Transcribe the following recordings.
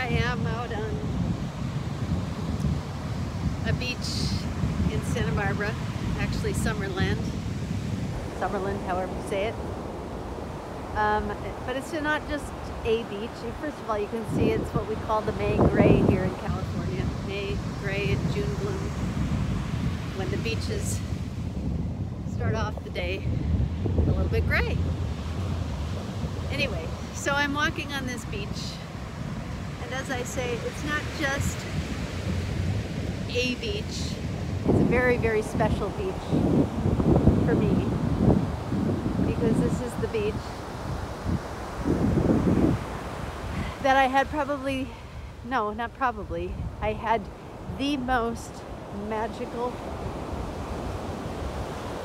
am out on a beach in Santa Barbara, actually Summerland, however you say it. But it's not just a beach. First of all, you can see it's what we call the May gray here in California. May gray and June gloom, when the beaches start off the day a little bit gray. Anyway, so I'm walking on this beach, and as I say, it's not just a beach. It's a very, very special beach for me, because this is the beach that I had I had the most magical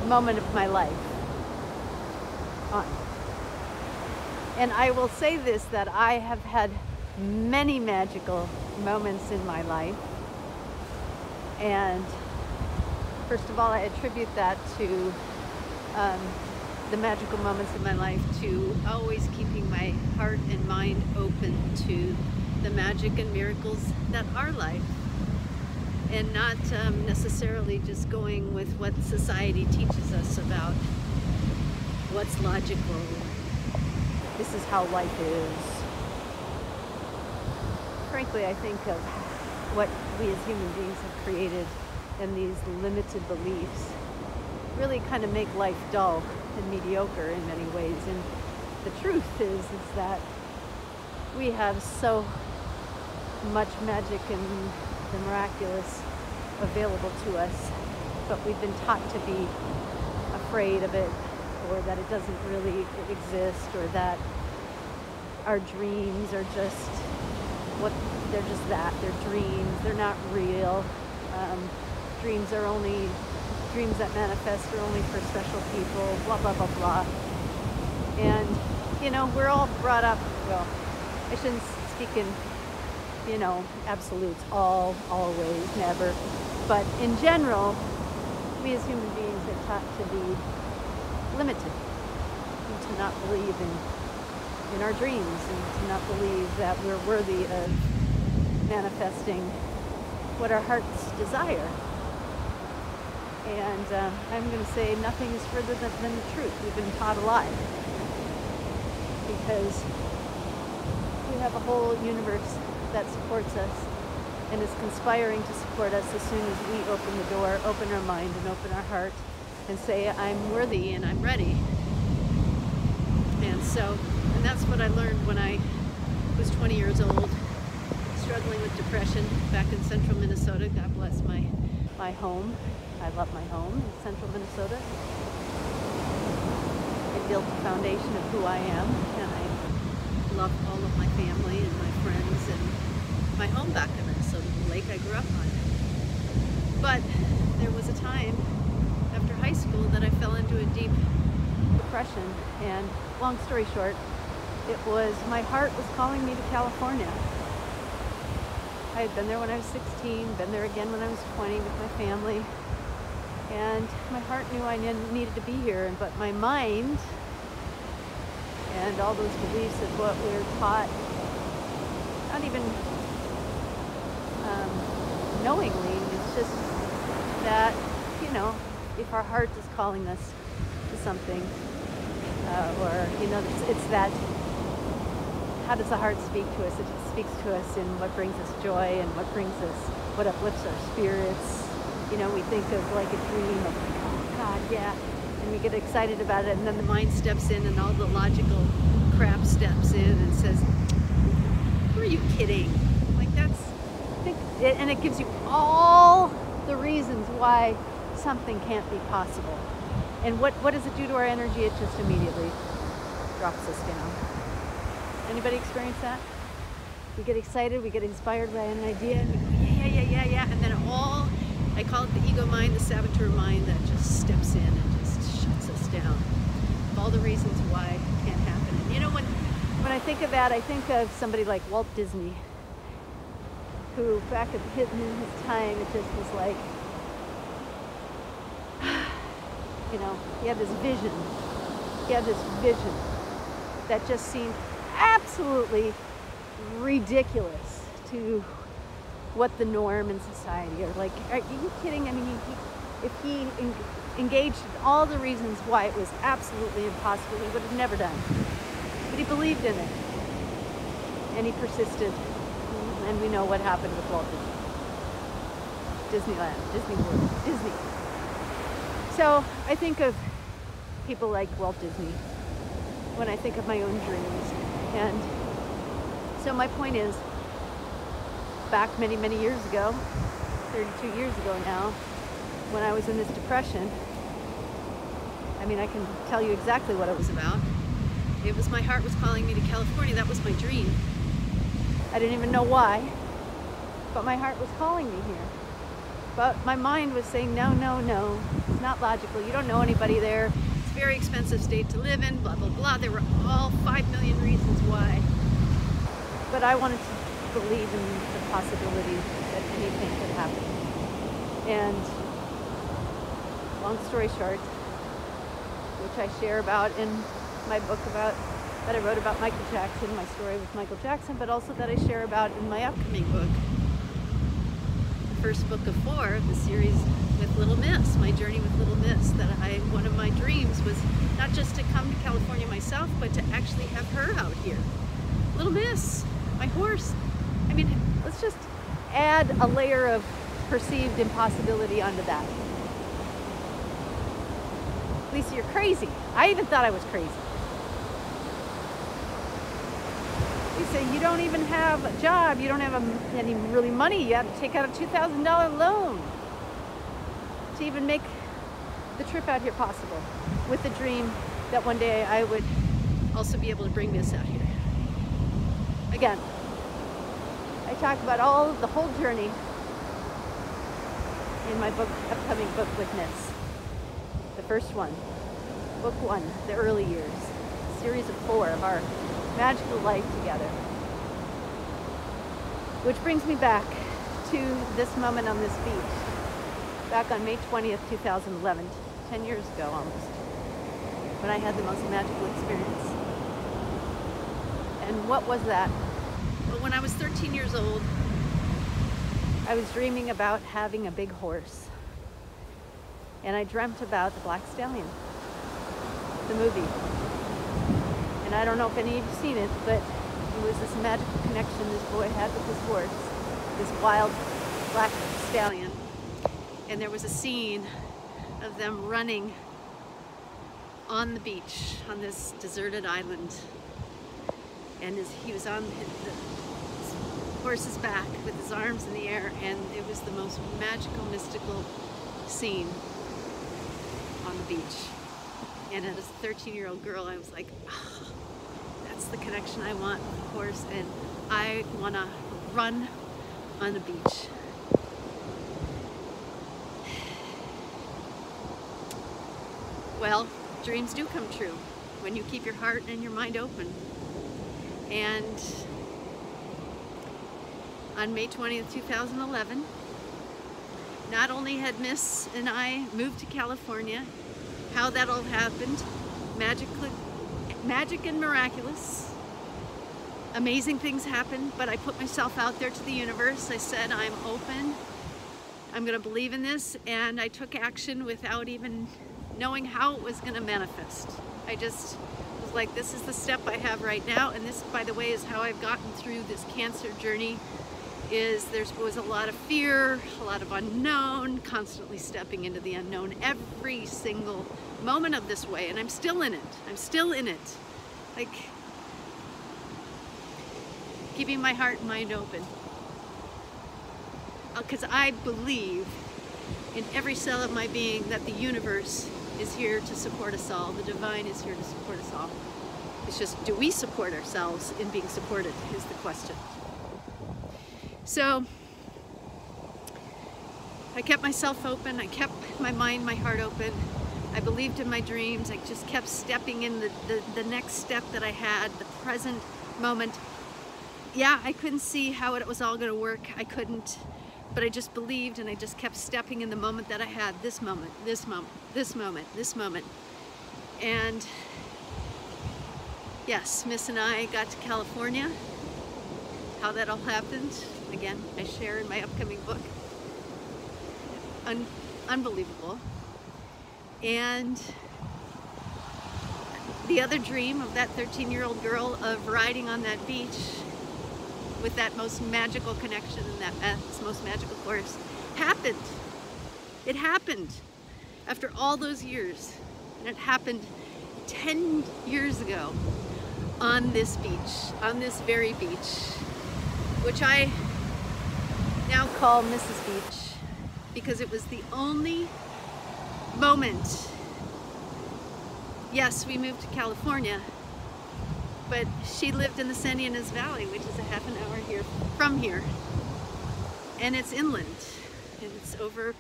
moment of my life on. And I will say this, that I have had many magical moments in my life. And first of all, I attribute that to the magical moments in my life to always keeping my heart and mind open to the magic and miracles that are life, and not necessarily just going with what society teaches us about what's logical. This is how life is. Frankly, I think of what we as human beings have created, and these limited beliefs really kind of make life dull and mediocre in many ways. And the truth is that we have so much magic and the miraculous available to us, but we've been taught to be afraid of it, or that it doesn't really exist, or that our dreams are just they're just that, they're dreams, they're not real. Dreams are only dreams that manifest are only for special people, blah, blah, blah, blah. And, you know, we're all brought up, well, I shouldn't speak in, you know, absolutes, all, always, never. But in general, we as human beings are taught to be limited, and to not believe in our dreams, and to not believe that we're worthy of manifesting what our hearts desire. And I'm going to say nothing is further than the truth. We've been taught a lie, because we have a whole universe that supports us and is conspiring to support us as soon as we open the door, open our mind and open our heart, and say, I'm worthy and I'm ready. And that's what I learned when I was 20 years old, struggling with depression back in central Minnesota. God bless my home. I love my home in central Minnesota. I built the foundation of who I am, and I love all of my family and my friends and my home back in Minnesota, the lake I grew up on. But there was a time after high school that I fell into a deep depression, and long story short, it was my heart was calling me to California. I had been there when I was 16, been there again when I was 20 with my family. And my heart knew I needed to be here, but my mind and all those beliefs of what we were taught, not even knowingly, it's just that, you know, if our heart is calling us to something, or, you know, it's that, how does the heart speak to us? It speaks to us in what brings us joy and what uplifts our spirits. You know, we think of like a dream of, oh God, yeah, and we get excited about it, and then the mind steps in and all the logical crap steps in and says, who are you kidding? Like, and it gives you all the reasons why something can't be possible. And what does it do to our energy? It just immediately drops us down. Anybody experience that? We get excited, we get inspired by an idea, and we go, yeah, and then I call it the ego mind, the saboteur mind, that just steps in and just shuts us down. All the reasons why it can't happen. And you know, when I think of that, I think of somebody like Walt Disney, who back in his time, it just was like, you know, he had this vision. That just seemed absolutely ridiculous to what the norm in society are. Like, are you kidding? I mean, if he engaged in all the reasons why it was absolutely impossible, he would have never done it. But he believed in it, and he persisted. And we know what happened with Walt Disney. Disneyland, Disney World, Disney. So I think of people like Walt Disney when I think of my own dreams. And so my point is, back many, many years ago, 32 years ago now, when I was in this depression, I mean, I can tell you exactly what it was about. It was my heart was calling me to California. That was my dream. I didn't even know why, but my heart was calling me here. But my mind was saying, no, no, no, it's not logical. You don't know anybody there. It's a very expensive state to live in, blah, blah, blah. There were all 5 million reasons why. But I wanted to believe in the possibility that anything could happen. And long story short, which I share about in my book that I wrote about Michael Jackson, my story with Michael Jackson, but also that I share about in my upcoming book, the first book of 4 of the series with Little Miss, my journey with Little Miss, that one of my dreams was not just to come to California myself, but to actually have her out here. Little Miss, my horse. I mean, let's just add a layer of perceived impossibility onto that. Lisa, you're crazy. I even thought I was crazy. Lisa, you don't even have a job. You don't have any really money. You have to take out a $2,000 loan to even make the trip out here possible, with the dream that one day I would also be able to bring Miss out here. Again, I talk about the whole journey in my book, upcoming book with Miss. The first one, book 1, the early years, series of 4 of our magical life together. Which brings me back to this moment on this beach, back on May 20th, 2011, 10 years ago almost, when I had the most magical experience. And what was that? Well, when I was 13 years old, I was dreaming about having a big horse. And I dreamt about the Black Stallion, the movie. And I don't know if any of you have seen it, but it was this magical connection this boy had with his horse, this wild black stallion. And there was a scene of them running on the beach, on this deserted island. And he was on his horse's back with his arms in the air, and it was the most magical, mystical scene on the beach. And as a 13-year-old girl, I was like, oh, that's the connection I want with the horse, and I want to run on the beach. Well, dreams do come true when you keep your heart and your mind open. And on May 20th, 2011, not only had Miss and I moved to California, how that all happened, magic and miraculous, amazing things happened, but I put myself out there to the universe. I said, I'm open, I'm gonna believe in this, and I took action without even knowing how it was gonna manifest. I just was like, this is the step I have right now, and this, by the way, is how I've gotten through this cancer journey. There was a lot of fear, a lot of unknown, constantly stepping into the unknown every single moment of this way, and I'm still in it. I'm still in it. Like, keeping my heart and mind open. Because I believe in every cell of my being that the universe is here to support us all. The divine is here to support us all. It's just, do we support ourselves in being supported is the question. So I kept myself open, I kept my mind, my heart open. I believed in my dreams. I just kept stepping in the next step that I had, the present moment. Yeah, I couldn't see how it was all going to work. I couldn't, but I just believed, and I just kept stepping in the moment that I had, this moment, this moment, this moment, this moment. And yes, Miss and I got to California. How that all happened, again, I share in my upcoming book. Unbelievable. And the other dream of that 13-year-old girl of riding on that beach with that most magical connection and that most magical course happened. It happened after all those years. And it happened 10 years ago on this beach, on this very beach, which I now call Mrs. Beach, because it was the only moment. Yes, we moved to California, but she lived in the San Ynez Valley, which is a half an hour here from here. And it's inland. And it's over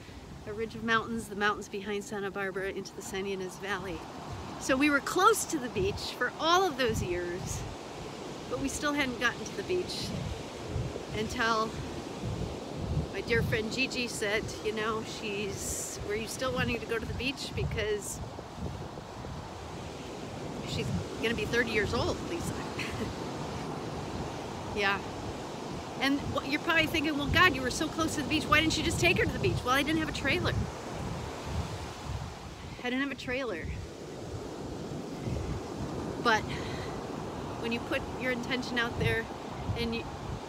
a ridge of mountains, the mountains behind Santa Barbara, into the San Ynez Valley. So we were close to the beach for all of those years, but we still hadn't gotten to the beach until my dear friend Gigi said, you know, were you still wanting to go to the beach? Because she's gonna be 30 years old, Lisa. Yeah. And you're probably thinking, well, God, you were so close to the beach. Why didn't you just take her to the beach? Well, I didn't have a trailer. I didn't have a trailer. But when you put your intention out there and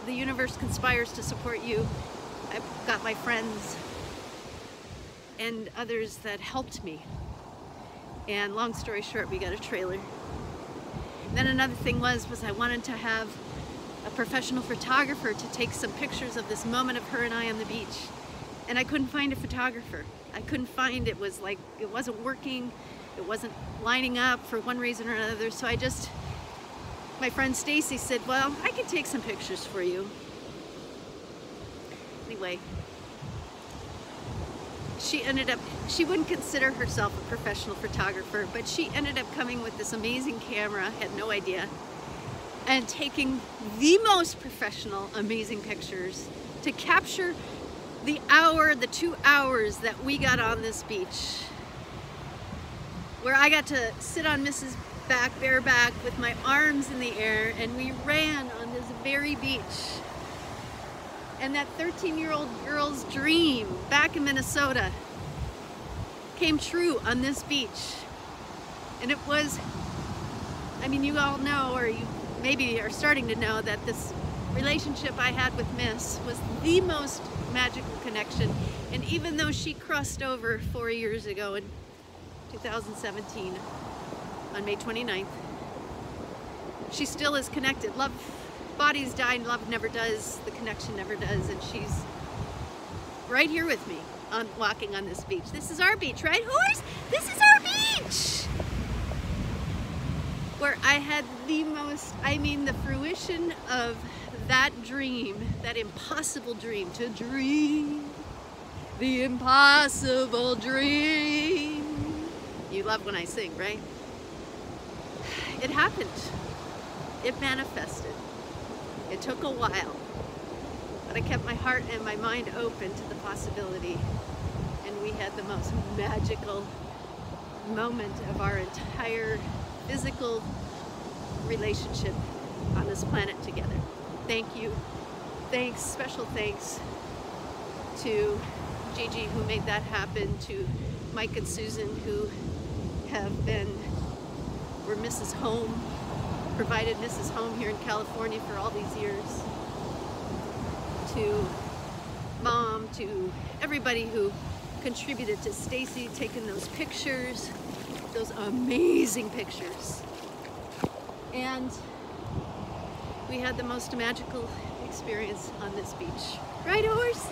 the universe conspires to support you, I've got my friends and others that helped me. And long story short, we got a trailer. And then another thing was I wanted to have a professional photographer to take some pictures of this moment of her and I on the beach. And I couldn't find a photographer. I couldn't find, it wasn't working. It wasn't lining up for one reason or another. So my friend Stacy said, well, I can take some pictures for you. Anyway, she wouldn't consider herself a professional photographer, but she ended up coming with this amazing camera, had no idea, and taking the most professional, amazing pictures to capture the 2 hours that we got on this beach, where I got to sit on Mrs. bareback with my arms in the air, and we ran on this very beach. And that 13-year-old girl's dream back in Minnesota came true on this beach. And it was, I mean, you all know, or you maybe are starting to know, that this relationship I had with Miss was the most magical connection. And even though she crossed over 4 years ago in 2017 on May 29th, she still is connected. Love, bodies die and love never does, the connection never does, and she's right here with me walking on this beach. This is our beach, right, horse? This is our beach! Where I had the fruition of that dream, that impossible dream, to dream the impossible dream. You love when I sing, right? It happened. It manifested. It took a while, but I kept my heart and my mind open to the possibility, and we had the most magical moment of our entire physical relationship on this planet together. Thank you. Thanks, special thanks to Gigi, who made that happen, to Mike and Susan, who were Mrs. Home, provided Mrs. Home here in California for all these years, to Mom, to everybody who contributed, to Stacy taking those pictures, those amazing pictures. And we had the most magical experience on this beach. Right, horse?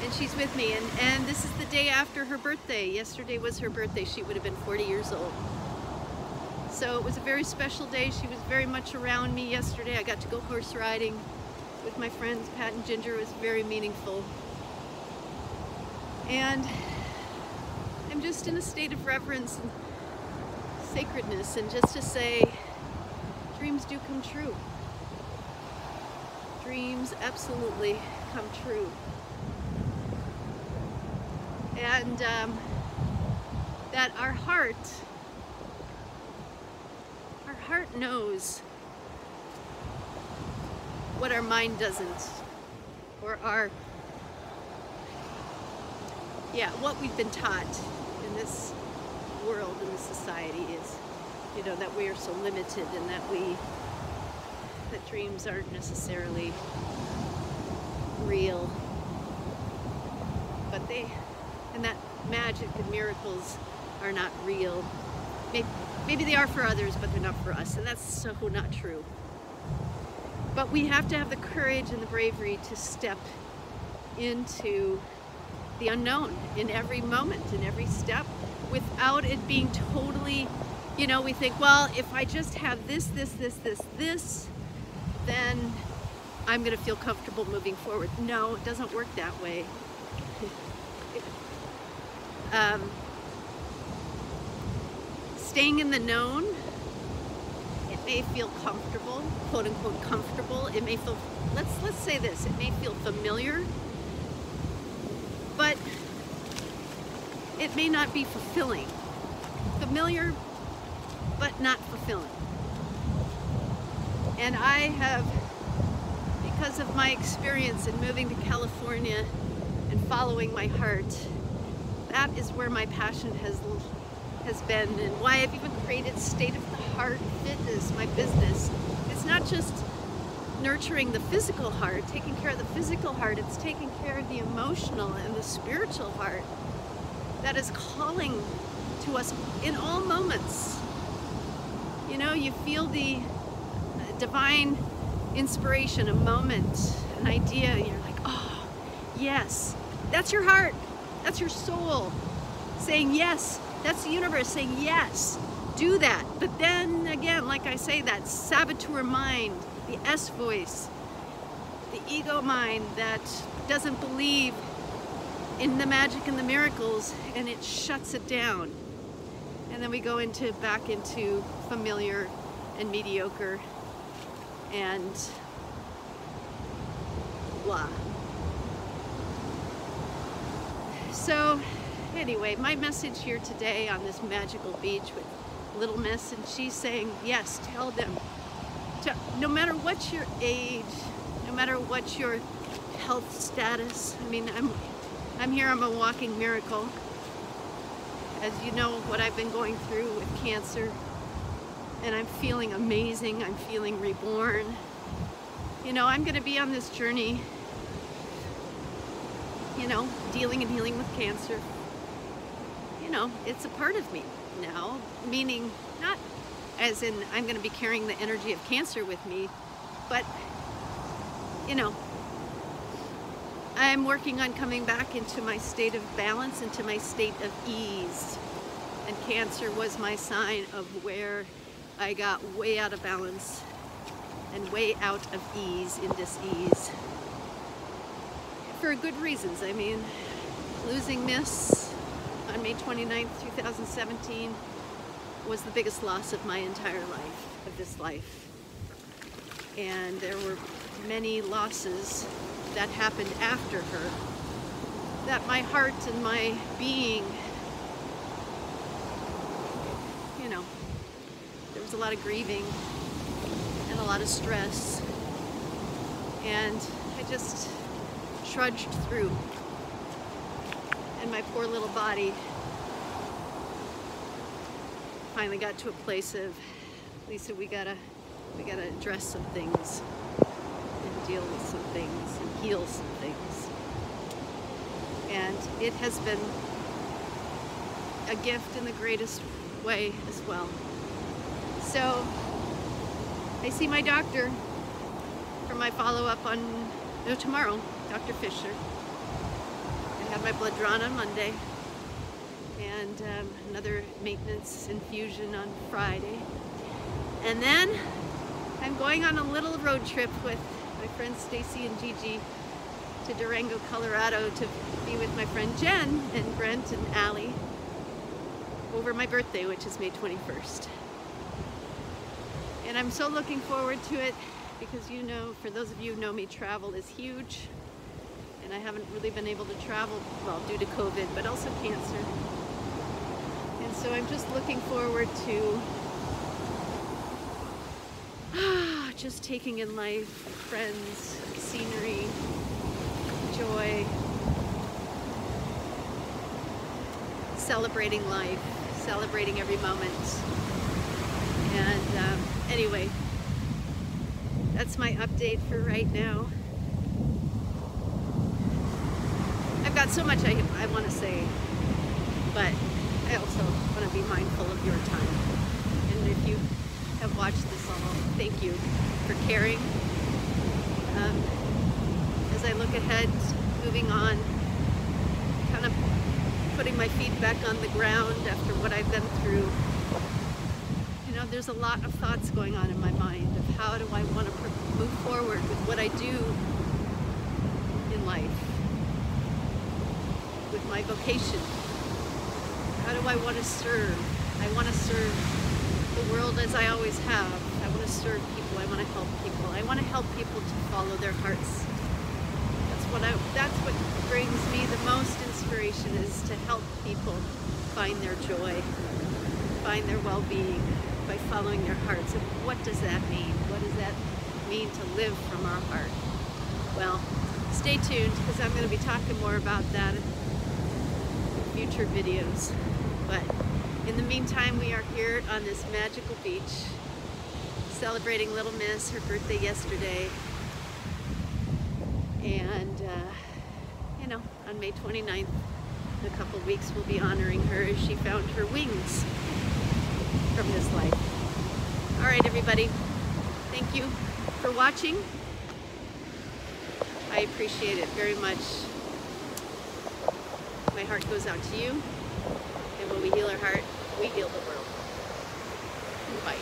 And she's with me, and this is the day after her birthday. Yesterday was her birthday. She would have been 40 years old. So it was a very special day. She was very much around me yesterday. I got to go horse riding with my friends Pat and Ginger. It was very meaningful. And I'm just in a state of reverence and sacredness, and just to say, dreams do come true. Dreams absolutely come true. And that our heart knows what our mind doesn't. or what we've been taught in this world, in this society is, that we are so limited and that dreams aren't necessarily real, and that magic and miracles are not real. Maybe they are for others, but they're not for us, and that's so not true. But we have to have the courage and the bravery to step into the unknown in every moment, in every step, without it being totally, we think, well, if I just have this, then I'm going to feel comfortable moving forward. No, it doesn't work that way. Staying in the known, it may feel comfortable, quote unquote comfortable. It may feel, let's say this, it may feel familiar, but it may not be fulfilling. Familiar, but not fulfilling. And I have, because of my experience in moving to California and following my heart, that is where my passion has been, and why I've even created State of the Heart Fitness, my business. It's not just nurturing the physical heart, taking care of the physical heart, it's taking care of the emotional and the spiritual heart that is calling to us in all moments. You feel the divine inspiration, a moment, an idea, and you're like, oh, yes, that's your heart, that's your soul saying yes. That's the universe saying, yes, do that. But then again, like I say, that saboteur mind, the S voice, the ego mind that doesn't believe in the magic and the miracles, and it shuts it down. And then we go back into familiar and mediocre and blah. So, anyway, my message here today on this magical beach with Little Miss, and she's saying, yes, tell them, no matter what your age, no matter what your health status. I mean, I'm here, I'm a walking miracle. As you know, what I've been going through with cancer, and I'm feeling amazing, I'm feeling reborn. I'm going to be on this journey, dealing and healing with cancer. It's a part of me now, meaning not as in I'm going to be carrying the energy of cancer with me, but, I'm working on coming back into my state of balance, into my state of ease. And cancer was my sign of where I got way out of balance and way out of ease, in dis-ease. For good reasons. I mean, losing Miss on May 29th, 2017 was the biggest loss of my entire life, of this life. And there were many losses that happened after her that my heart and my being, there was a lot of grieving and a lot of stress, and I just trudged through. And my poor little body finally got to a place of, Lisa, we gotta address some things and deal with some things and heal some things. And it has been a gift in the greatest way as well. So I see my doctor for my follow-up on tomorrow, Dr. Fisher. I had my blood drawn on Monday, and another maintenance infusion on Friday. And then I'm going on a little road trip with my friends Stacy and Gigi to Durango, Colorado to be with my friend Jen and Brent and Allie over my birthday, which is May 21st. And I'm so looking forward to it because, for those of you who know me, travel is huge. And I haven't really been able to travel, well, due to COVID, but also cancer. And so I'm just looking forward to just taking in life, friends, scenery, joy, celebrating life, celebrating every moment. And anyway, that's my update for right now. I've got so much I want to say, but I also want to be mindful of your time. And if you have watched this all, thank you for caring. As I look ahead, moving on, kind of putting my feet back on the ground after what I've been through, you know, there's a lot of thoughts going on in my mind of how do I want to move forward with what I do in life, with my vocation. How do I want to serve? I want to serve the world as I always have. I want to serve people. I want to help people. I want to help people to follow their hearts. That's what brings me the most inspiration, is to help people find their joy, find their well-being by following their hearts. And what does that mean? What does that mean to live from our heart? Well, stay tuned, because I'm going to be talking more about that in future videos. But in the meantime, we are here on this magical beach celebrating Little Miss, her birthday yesterday. And, you know, on May 29th, in a couple weeks, we'll be honoring her as she found her wings from this life. All right, everybody. Thank you for watching. I appreciate it very much. My heart goes out to you. And when we heal our heart, we heal the world. Bye.